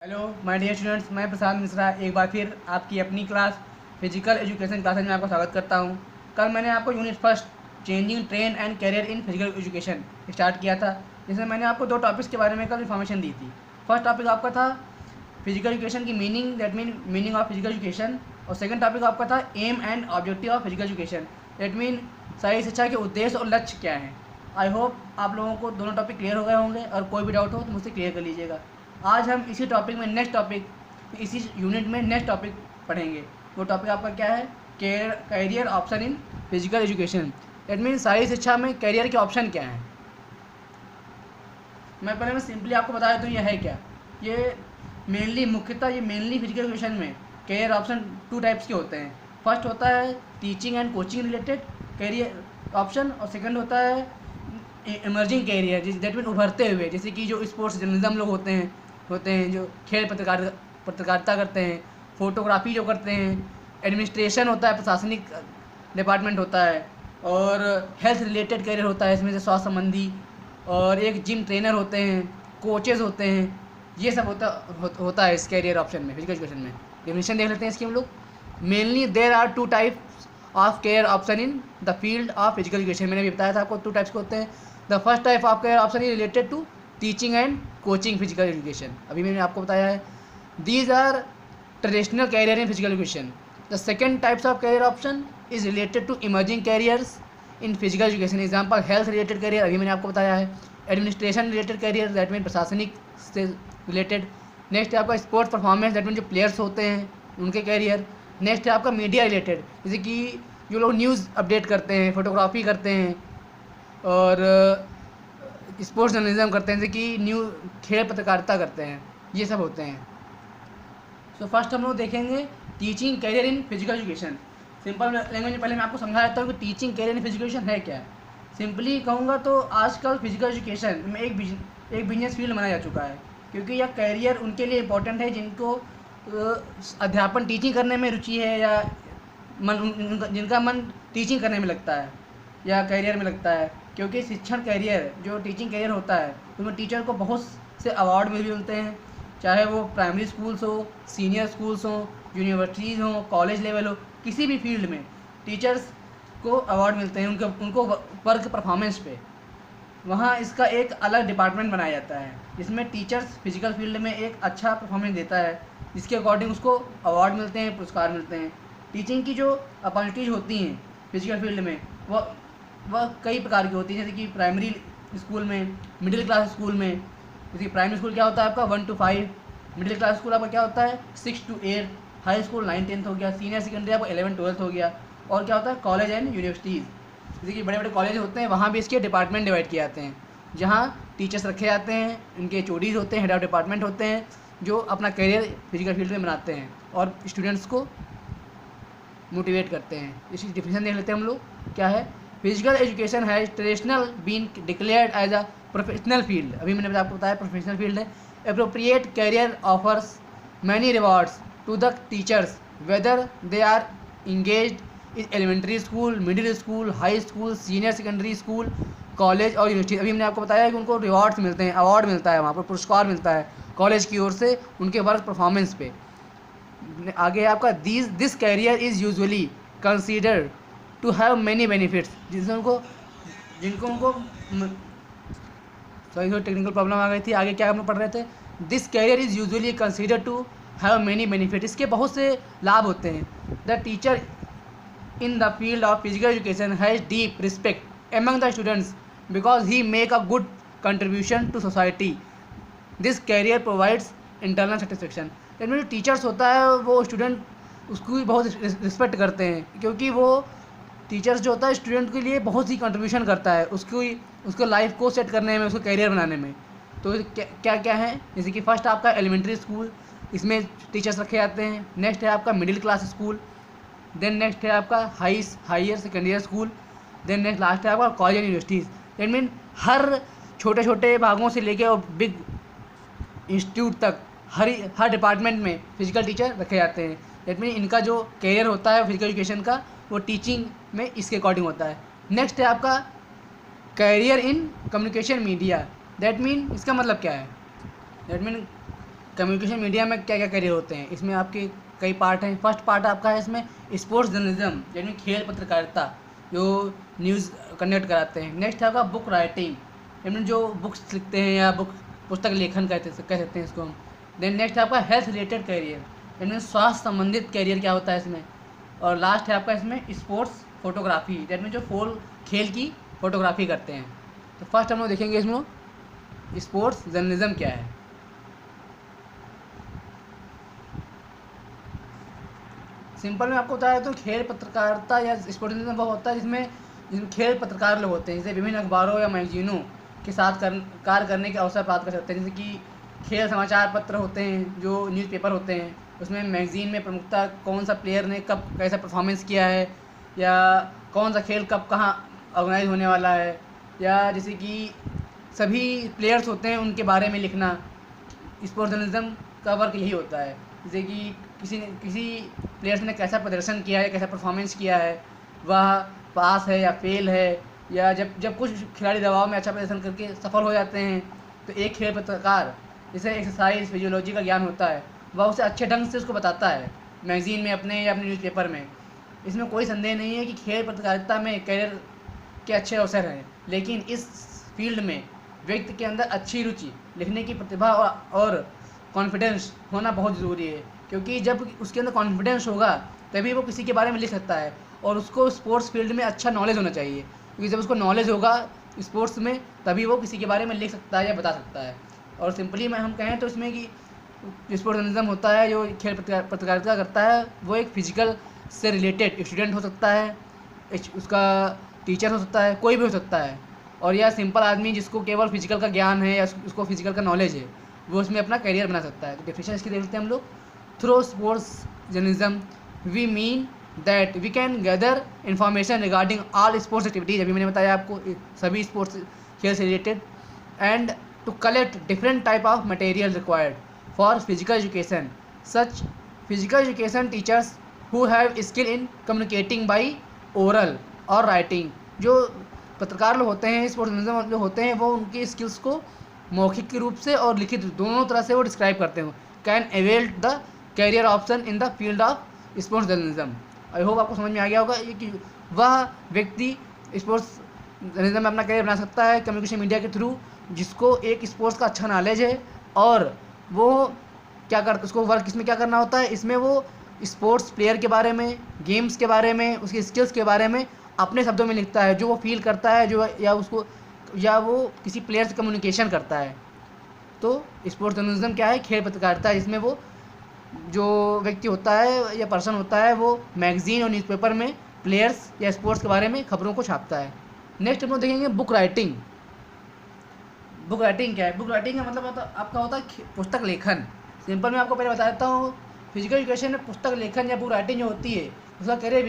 Hello my dear students, मैं प्रशांत मिश्रा एक बार फिर आपकी अपनी क्लास फिजिकल एजुकेशन क्लासेज में आपका स्वागत करता हूं। कल मैंने आपको unit first changing trend and career in physical education start किया था, जिसमें मैंने आपको दो टॉपिक्स के बारे में कल इन्फॉर्मेशन दी थी। फर्स्ट टॉपिक आपका था फिजिकल एजुकेशन की meaning, that mean meaning of physical education, और सेकंड टॉपिक आपका था aim and objective of physical education, that mean शारीरिक शिक्षा के उद्देश्य और लक्ष्य क्या हैं। आई होप आप लोगों को दोनों टॉपिक क्लियर हो गए होंगे, और कोई भी डाउट हो तो मुझसे क्लियर कर लीजिएगा। आज हम इसी टॉपिक में इसी यूनिट में नेक्स्ट टॉपिक पढ़ेंगे। वो टॉपिक आपका क्या है? Career option in physical education, that mean शारीरिक शिक्षा में कैरियर के ऑप्शन क्या हैं। मैं सिंपली आपको बता देता हूँ ये है क्या। ये मेनली फिजिकल एजुकेशन में कैरियर ऑप्शन टू टाइप्स के होते हैं। फर्स्ट होता है teaching and coaching related career option, और सेकंड होता है इमर्जिंग कैरियर, दैट मीन उभरते हुए, जैसे कि जो स्पोर्ट्स जर्नलिज्म लोग होते हैं जो खेल पत्रकारिता करते हैं, फोटोग्राफी जो करते हैं, एडमिनिस्ट्रेशन होता है, प्रशासनिक डिपार्टमेंट होता है, और हेल्थ रिलेटेड कैरियर होता है, इसमें से स्वास्थ्य संबंधी, और एक जिम ट्रेनर होते हैं, कोचेज़ होते हैं। ये सब होता है इस कैरियर ऑप्शन में, फिजिकल एजुकेशन में। डेफिनेशन देख लेते हैं इसकी हम लोग। Mainly there are two types of career option in the field of physical education. मैंने भी बताया था आपको टू टाइप्स के होते हैं। The first type of career option is related to teaching and coaching physical education, अभी मैंने आपको बताया है। These are traditional career in physical education. The second types of career option is related to emerging careers in physical education. Example health related career, अभी मैंने आपको बताया है। Administration related career, that mean प्रशासनिक से रिलेटेड। नेक्स्ट है आपका sports performance, that mean जो प्लेयर्स होते हैं उनके कैरियर। नेक्स्ट है आपका मीडिया रिलेटेड, जैसे कि जो लोग न्यूज़ अपडेट करते हैं, फोटोग्राफी करते हैं, और स्पोर्ट्स जर्नलिज्म करते हैं, जैसे कि खेल पत्रकारिता करते हैं, ये सब होते हैं। सो फर्स्ट हम लोग देखेंगे teaching career in physical education. Simple language में पहले मैं आपको समझा देता हूँ कि teaching career in physical education है क्या। सिंपली कहूँगा तो आजकल फिजिकल एजुकेशन में एक बिजनेस फील्ड माना जा चुका है, क्योंकि यह कैरियर उनके लिए इम्पोर्टेंट है जिनको अध्यापन टीचिंग करने में रुचि है, या जिनका मन टीचिंग करने में लगता है या कैरियर में लगता है। क्योंकि शिक्षण कैरियर, जो टीचिंग कैरियर होता है, उसमें टीचर को बहुत से अवार्ड भी मिलते हैं, चाहे वो प्राइमरी स्कूल्स हो, सीनियर स्कूल्स हो, यूनिवर्सिटीज़ हो, कॉलेज लेवल हो, किसी भी फील्ड में टीचर्स को अवार्ड मिलते हैं उनको वर्क परफॉर्मेंस पे। वहाँ इसका एक अलग डिपार्टमेंट बनाया जाता है, जिसमें टीचर्स फिजिकल फील्ड में एक अच्छा परफॉर्मेंस देता है, जिसके अकॉर्डिंग उसको अवार्ड मिलते हैं, पुरस्कार मिलते हैं। टीचिंग की जो अपॉर्चुनिटीज होती हैं फिजिकल फील्ड में, वह कई प्रकार की होती हैं, जैसे कि प्राइमरी स्कूल में, मिडिल क्लास स्कूल में। जैसे कि प्राइमरी स्कूल क्या होता है आपका 1 to 5, मिडिल क्लास स्कूल आपका क्या होता है 6 to 8, हाई स्कूल 9-10 हो गया, सीनियर सेकेंडरी आपका 11-12 हो गया, और क्या होता है कॉलेज एंड यूनिवर्सिटीज़। जैसे कि बड़े बड़े कॉलेज होते हैं, वहाँ भी इसके डिपार्टमेंट डिवाइड किए जाते हैं, जहाँ टीचर्स रखे जाते हैं, इनके HODs होते हैं, हेड ऑफ डिपार्टमेंट होते हैं, जो अपना करियर फिजिकल फील्ड में बनाते हैं और स्टूडेंट्स को मोटिवेट करते हैं। इसकी डिफिनेशन देख लेते हैं हम लोग क्या है। फिजिकल एजुकेशन है traditional been declared as a professional field, अभी मैंने आपको बताया प्रोफेशनल फील्ड है। Appropriate career offers many rewards to the teachers whether they are engaged in elementary school, middle school, high school, senior secondary school, college और university. अभी मैंने आपको बताया कि उनको रिवॉर्ड्स मिलते हैं, अवार्ड मिलता है, वहाँ पर पुरस्कार मिलता है कॉलेज की ओर से उनके वर्क परफॉर्मेंस पे। आगे आपका this career is usually considered to have many benefits, जिनको सॉरी टेक्निकल प्रॉब्लम आ गई थी। आगे क्या हम लोग पढ़ रहे थे, this career is usually considered to have many benefit, इसके बहुत से लाभ होते हैं। The teacher in the field of physical education has deep respect among the students because he make a good contribution to society. This career provides internal satisfaction. इसमें जो teachers होता है वो स्टूडेंट उसको भी बहुत रिस्पेक्ट करते हैं, क्योंकि वो टीचर्स जो होता है स्टूडेंट के लिए बहुत ही कंट्रीब्यूशन करता है उसको लाइफ को सेट करने में, उसको कैरियर बनाने में। तो क्या क्या है, जैसे कि फर्स्ट आपका एलिमेंट्री स्कूल, इसमें टीचर्स रखे जाते हैं। नेक्स्ट है आपका middle class school, then next है आपका higher secondary school, then next last है आपका college and universities. That mean हर छोटे छोटे भागों से लेके और बिग इंस्टीट्यूट तक हर डिपार्टमेंट में फिजिकल टीचर रखे जाते हैं। दैट मीन इनका जो कैरियर होता है फिजिकल एजुकेशन का, वो टीचिंग में इसके अकॉर्डिंग होता है। नेक्स्ट है आपका career in communication media, that mean इसका मतलब क्या है, दैट मीन कम्युनिकेशन मीडिया में क्या क्या करियर होते हैं, इसमें आपके कई पार्ट हैं। फर्स्ट पार्ट आपका है इसमें स्पोर्ट्स जर्नलिज्म, यानी खेल पत्रकारिता, जो न्यूज़ कंडक्ट कराते हैं। नेक्स्ट है आपका बुक राइटिंग, यानी जो बुक्स लिखते हैं या पुस्तक लेखन कह सकते हैं इसको हम। देन नेक्स्ट है आपका हेल्थ रिलेटेड करियर, यानी स्वास्थ्य संबंधित करियर क्या होता है इसमें। और लास्ट है आपका इसमें स्पोर्ट्स फोटोग्राफी, दैट मीन जो खेल की फोटोग्राफी करते हैं। तो फर्स्ट हम लोग देखेंगे इसमें स्पोर्ट्स जर्नलिज्म क्या है। सिंपल में आपको बताया तो खेल पत्रकारिता या स्पोर्ट्स जर्नलिज्म वो होता है जिसमें खेल पत्रकार लोग होते हैं, जैसे विभिन्न अखबारों या मैगजीनों के साथ कार्य करने के अवसर प्राप्त कर सकते हैं। जैसे कि खेल समाचार पत्र होते हैं, जो न्यूज़पेपर होते हैं, उसमें मैगजीन में प्रमुखता कौन सा प्लेयर ने कब कैसा परफॉर्मेंस किया है, या कौन सा खेल कब कहाँ ऑर्गेनाइज होने वाला है, या जैसे कि सभी प्लेयर्स होते हैं उनके बारे में लिखना। स्पोर्ट्स जर्नलिज्म का वर्क यही होता है, जैसे कि किसी प्लेयर्स ने कैसा प्रदर्शन किया है, कैसा परफॉर्मेंस किया है, वह पास है या फेल है, या जब कुछ खिलाड़ी दबाव में अच्छा प्रदर्शन करके सफल हो जाते हैं तो एक खेल पत्रकार, जैसे एक्सरसाइज फिजियोलॉजी का ज्ञान होता है, वह उसे अच्छे ढंग से उसको बताता है मैगजीन में अपने या अपने न्यूज़पेपर में। इसमें कोई संदेह नहीं है कि खेल पत्रकारिता में करियर के अच्छे अवसर हैं, लेकिन इस फील्ड में व्यक्ति के अंदर अच्छी रुचि, लिखने की प्रतिभा और कॉन्फिडेंस होना बहुत ज़रूरी है, क्योंकि जब उसके अंदर कॉन्फिडेंस होगा तभी वो किसी के बारे में लिख सकता है। और उसको स्पोर्ट्स फील्ड में अच्छा नॉलेज होना चाहिए, क्योंकि जब उसको नॉलेज होगा स्पोर्ट्स में तभी वो किसी के बारे में लिख सकता है या बता सकता है। और सिंपली में हम कहें तो इसमें कि स्पोर्ट्स जर्नलिज्म होता है जो खेल पत्रकारिता करता है, वो एक फिजिकल से रिलेटेड स्टूडेंट हो सकता है, उसका टीचर हो सकता है, कोई भी हो सकता है, और या सिंपल आदमी जिसको केवल फिजिकल का ज्ञान है या उसको फिजिकल का नॉलेज है, वो उसमें अपना करियर बना सकता है। तो डेफिनेशन इसकी देख लेते हैं हम लोग। Through sports journalism we mean that we can gather information regarding all sports activities, अभी मैंने बताया आपको सभी स्पोर्ट्स खेल से related, and to collect different type of material required for physical education, such physical education teachers who have skill in communicating by oral और writing. जो पत्रकार लोग होते हैं, स्पोर्ट्स जर्नलिज्म जो होते हैं, वो उनकी स्किल्स को मौखिक के रूप से और लिखित दोनों तरह से वो डिस्क्राइब करते हैं। Can avail the career option in the field of sports journalism. I hope आपको समझ में आ गया होगा कि वह व्यक्ति स्पोर्ट्स जर्नलिज्म में अपना करियर बना सकता है कम्युनिकेशन मीडिया के थ्रू, जिसको एक स्पोर्ट्स का अच्छा नॉलेज है, और वो क्या कर उसको वर्क इसमें क्या करना होता है, इसमें वो स्पोर्ट्स प्लेयर के बारे में, गेम्स के बारे में, उसकी स्किल्स के बारे में अपने शब्दों में लिखता है, जो वो फील करता है, जो या वो किसी प्लेयर से कम्युनिकेशन करता है। तो स्पोर्ट्स जर्नलिज्म क्या है, खेल पत्रकारिता, जिसमें वो जो व्यक्ति होता है या पर्सन होता है वो मैगजीन और न्यूज़पेपर में प्लेयर्स या स्पोर्ट्स के बारे में खबरों को छापता है। नेक्स्ट हम लोग देखेंगे बुक राइटिंग। बुक राइटिंग क्या है? बुक राइटिंग का मतलब आपका होता है पुस्तक लेखन। सिंपल मैं आपको पहले बता देता हूँ, फिजिकल एजुकेशन में पुस्तक लेखन या बुक राइटिंग जो होती है उसका करियर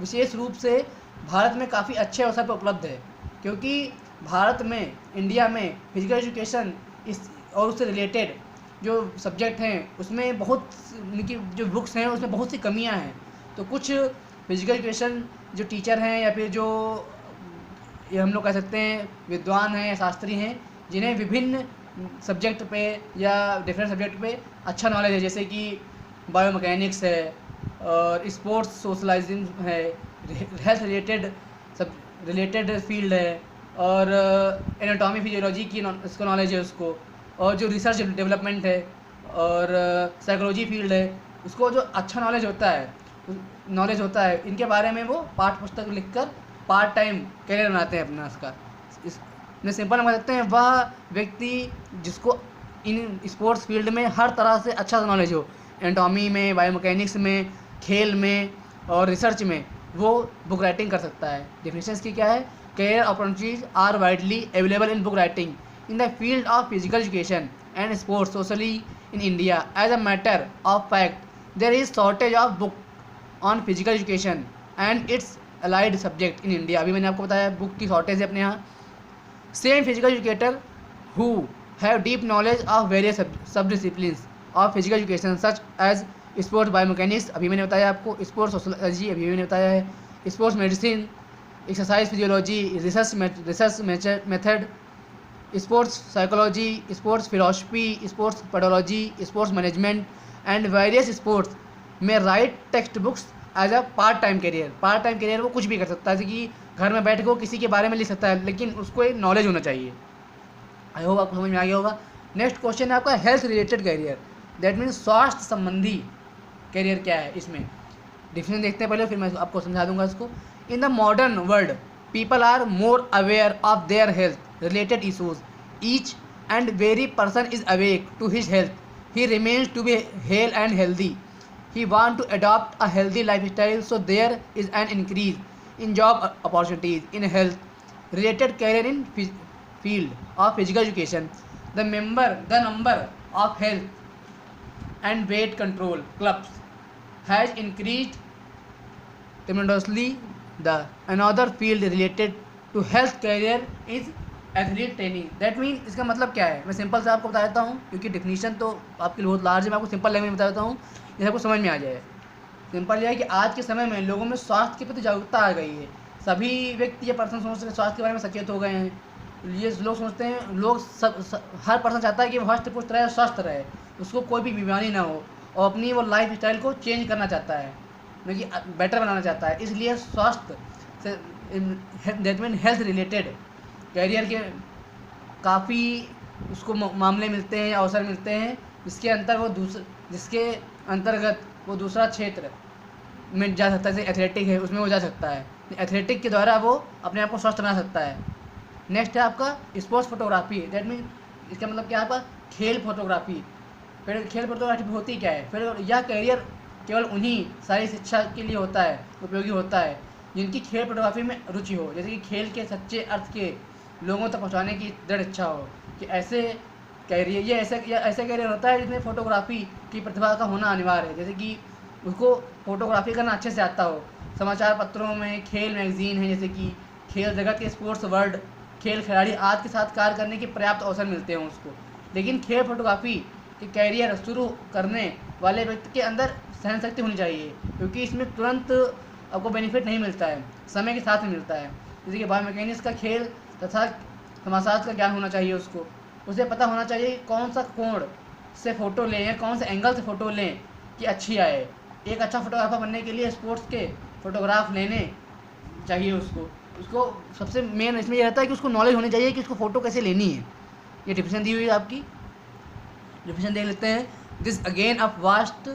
विशेष रूप से भारत में काफ़ी अच्छे अवसर पर उपलब्ध है, क्योंकि भारत में, इंडिया में फिजिकल एजुकेशन और उससे रिलेटेड जो सब्जेक्ट हैं उसमें बहुत उनकी जो बुक्स हैं उसमें बहुत सी कमियां हैं। तो कुछ फिजिकल एजुकेशन जो टीचर हैं या फिर जो ये हम लोग कह सकते हैं विद्वान हैं या शास्त्री हैं, जिन्हें विभिन्न सब्जेक्ट पे या डिफरेंट सब्जेक्ट पे अच्छा नॉलेज है, जैसे कि बायोमैकेनिक्स है और स्पोर्ट्स सोशलाइजिंग है, हेल्थ रिलेटेड फील्ड है, और एनाटॉमी फिजियोलॉजी की इसको नॉलेज है उसको, और जो रिसर्च डेवलपमेंट है और साइकोलॉजी फील्ड है, उसको जो अच्छा नॉलेज होता है इनके बारे में वो पाठ्य पुस्तक लिखकर पार्ट टाइम करियर बनाते हैं अपना उसका। इसमें सिंपल हम कहते हैं वह व्यक्ति जिसको इन स्पोर्ट्स फील्ड में हर तरह से अच्छा नॉलेज हो, एनाटॉमी में, बायोमैकेनिक्स में, खेल में और रिसर्च में, वो बुक राइटिंग कर सकता है। डेफिनेशंस की क्या है? Career opportunities are widely available in book writing in the field of physical education and sports socially in India. As a matter of fact, there is shortage of book on physical education and its allied subject in India. अभी मैंने आपको बताया book की shortage है अपने यहाँ। Same physical educator who have deep knowledge of various sub disciplines of physical education such as sports biomechanics, अभी मैंने बताया आपको, sports sociology अभी मैंने बताया है, sports medicine, exercise physiology, research method sports psychology, sports philosophy, sports pedology, sports management, and various sports में write text books as a part time career. Part time career वो कुछ भी कर सकता है, जैसे कि घर में बैठ के वो किसी के बारे में लिख सकता है, लेकिन उसको एक नॉलेज होना चाहिए। आई होप आपको समझ में आ गया होगा। नेक्स्ट क्वेश्चन है आपका health related career, that means स्वास्थ्य संबंधी करियर क्या है। इसमें डिफिनेशन देखते हैं पहले, फिर मैं आपको समझा दूंगा इसको। In the modern world people are more aware of their health related issues, each and very person is awake to his health, he remains to be hale and healthy, he want to adopt a healthy lifestyle, so there is an increase in job opportunities in health related career in field of physical education. The number of health and weight control clubs has increased tremendously. The another field related to health career is athlete training. That mean इसका मतलब क्या है, मैं simple से आपको बता देता हूँ, क्योंकि डिफिनीशन तो आपके लिए बहुत लार्ज है। मैं आपको सिंपल लैंग्वेज में बता देता हूँ, जैसे आपको समझ में आ जाए। सिंपल यह है कि आज के समय में लोगों में स्वास्थ्य के प्रति जागरूकता आ गई है। सभी व्यक्ति या पर्सन सोचते हैं, स्वास्थ्य के बारे में सचेत हो गए हैं। ये लोग सोचते हैं, लोग हर पर्सन चाहता है कि वो हष्ट पुष्ट रहे, स्वस्थ रहे, उसको कोई भी बीमारी ना हो, और अपनी वो लाइफ स्टाइल को चेंज करना चाहता है, मतलब बेटर बनाना चाहता है। इसलिए स्वास्थ्य से that mean health related career के काफ़ी उसको मामले मिलते हैं, अवसर मिलते हैं, जिसके अंतर्गत वो दूसरा क्षेत्र में जा सकता है। जैसे एथलेटिक है, उसमें वो जा सकता है, एथलेटिक के द्वारा वो अपने आप को स्वस्थ बना सकता है। नेक्स्ट है आपका स्पोर्ट्स फोटोग्राफी, दैट मीन इसका मतलब क्या है आपका खेल फोटोग्राफी। फिर खेल फोटोग्राफी होती क्या है, फिर यह कैरियर केवल उन्हीं सारी शिक्षा के लिए होता है, उपयोगी होता है, जिनकी खेल फोटोग्राफी में रुचि हो, जैसे कि खेल के सच्चे अर्थ के लोगों तक पहुंचाने की दृढ़ इच्छा हो। कि ऐसे कैरियर ऐसा कैरियर होता है जिसमें फोटोग्राफी की प्रतिभा का होना अनिवार्य है, जैसे कि उसको फोटोग्राफी करना अच्छे से आता हो। समाचार पत्रों में खेल मैगजीन है, जैसे कि खेल जगत के स्पोर्ट्स वर्ल्ड खेल खिलाड़ी आदि के साथ कार्य करने के पर्याप्त अवसर मिलते हैं उसको। लेकिन खेल फोटोग्राफी के कैरियर शुरू करने वाले व्यक्ति के अंदर सहन शक्ति होनी चाहिए, क्योंकि इसमें तुरंत आपको बेनिफिट नहीं मिलता है, समय के साथ में मिलता है। जैसे कि बायोमैकेनिक्स का खेल तथा समाजशास्त्र का ज्ञान होना चाहिए उसको। उसे पता होना चाहिए कौन सा कोण से फ़ोटो लें या कौन से एंगल से फ़ोटो लें कि अच्छी आए। एक अच्छा फोटोग्राफर बनने के लिए स्पोर्ट्स के फ़ोटोग्राफ लेने चाहिए उसको सबसे मेन इसमें यह रहता है कि उसको नॉलेज होनी चाहिए कि उसको फ़ोटो कैसे लेनी है। ये डिफिनेशन दी हुई है आपकी, डिफिनेशन देख लेते हैं। This again a vast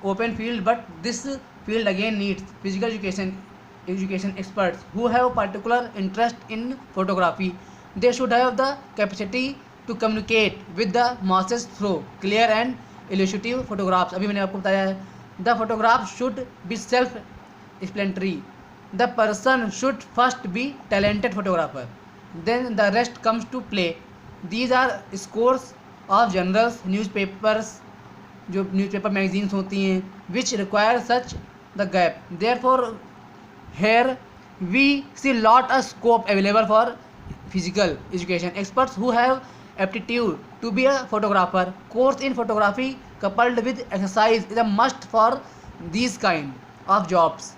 open field, but this field again needs physical education experts who have a particular interest in photography. They should have the capacity to communicate with the masses through clear and illustrative photographs. अभी मैंने आपको बताया है, the photograph should be self-explanatory. The person should first be talented photographer, then the rest comes to play. These are scores of journals, newspapers, जो newspaper magazines होती हैं, which require such the gap. Therefore here we see lot of scope available for physical education experts who have aptitude to be a photographer. Course in photography coupled with exercise is a must for these kind of jobs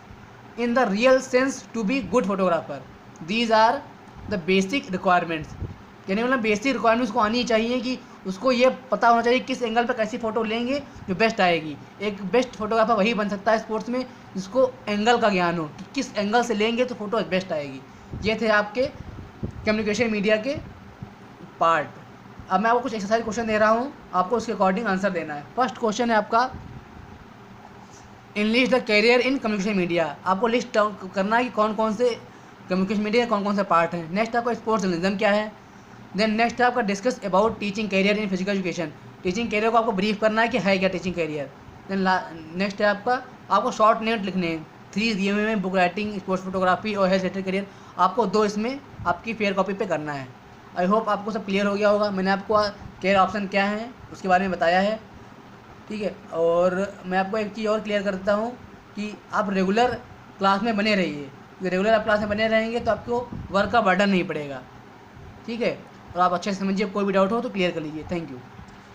in the real sense to be good photographer. These are the basic requirements. यानी मतलब basic requirements को आनी चाहिए कि उसको ये पता होना चाहिए किस एंगल पर कैसी फ़ोटो लेंगे जो बेस्ट आएगी। एक बेस्ट फोटोग्राफर वही बन सकता है स्पोर्ट्स में जिसको एंगल का ज्ञान हो कि किस एंगल से लेंगे तो फ़ोटो बेस्ट आएगी। ये थे आपके कम्युनिकेशन मीडिया के पार्ट। अब मैं आपको कुछ एक्सरसाइज क्वेश्चन दे रहा हूँ, आपको उसके अकॉर्डिंग आंसर देना है। फर्स्ट क्वेश्चन है आपका, enlist the career in communication media. आपको लिस्ट करना है कि कौन कौन से कम्युनिकेशन मीडिया कौन कौन से पार्ट हैं। नेक्स्ट आपका स्पोर्ट्स जर्नलिज्म क्या है। देन नेक्स्ट है आपका discuss about teaching career in physical education. Teaching career को आपको ब्रीफ करना है कि है क्या टीचिंग कैरियर। देन नेक्स्ट है आपको शॉर्ट नोट लिखने हैं, 3 दिए हुए में, बुक राइटिंग, स्पोर्ट्स फोटोग्राफी और हेल्थ रिलेटेड कैरियर। आपको 2 इसमें आपकी फेयर कॉपी पे करना है। आई होप आपको सब क्लियर हो गया होगा। मैंने आपको कैरियर ऑप्शन क्या है उसके बारे में बताया है, ठीक है। और मैं आपको एक चीज़ और क्लियर कर देता हूँ कि आप रेगुलर क्लास में बने रहिए। रेगुलर आप क्लास में बने रहेंगे तो आपको वर्क का बर्डन नहीं पड़ेगा, ठीक है। और आप अच्छे से समझिए, कोई भी डाउट हो तो क्लियर कर लीजिए। Thank you.